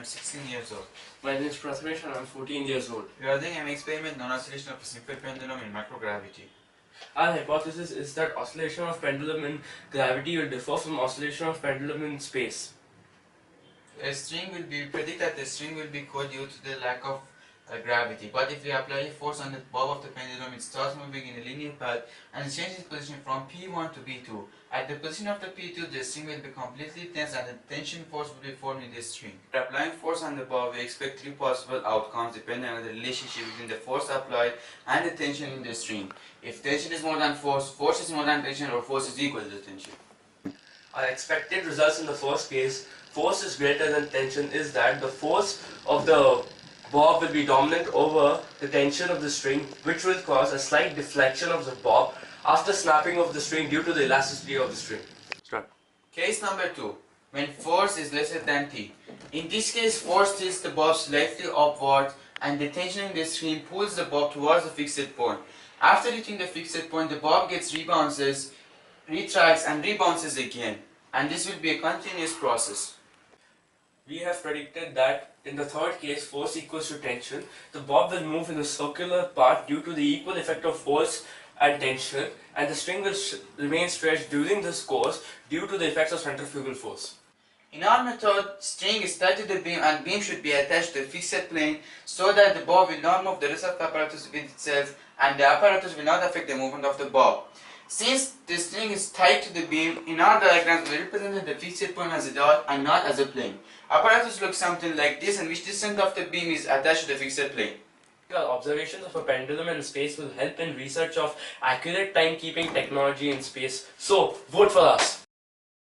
I'm 16 years old. My name is Prathamesh and I'm 14 years old. We are doing an experiment on oscillation of a simple pendulum in microgravity. Our hypothesis is that oscillation of pendulum in gravity will differ from oscillation of pendulum in space. We predict that the string will be cold due to the lack of gravity, but if we apply a force on the bob of the pendulum, it starts moving in a linear path and it changes position from P1 to P2. At the position of the P2, the string will be completely tense and the tension force will be formed in the string. By applying force on the bob, we expect three possible outcomes depending on the relationship between the force applied and the tension in the string. If tension is more than force, force is more than tension, or force is equal to tension. Our expected results in the first case, force is greater than tension, is that the force of the bob will be dominant over the tension of the string, which will cause a slight deflection of the bob after snapping of the string due to the elasticity of the string. Start. Case number 2. When force is lesser than T. In this case, force tilts the bob slightly upward and the tension in the string pulls the bob towards the fixed point. After reaching the fixed point, the bob gets rebounces, retracts and rebounces again, and this will be a continuous process. We have predicted that in the third case, force equals to tension. The bob will move in a circular path due to the equal effect of force and tension, and the string will remain stretched during this course due to the effects of centrifugal force. In our method, string is tied to the beam and beam should be attached to the fixed plane so that the bob will not move the rest of the apparatus with itself and the apparatus will not affect the movement of the bob. Since the string is tied to the beam, in our diagrams we represented the fixed point as a dot and not as a plane. Apparatus looks something like this, in which the center of the beam is attached to the fixed plane. Observations of a pendulum in space will help in research of accurate timekeeping technology in space. So, vote for us!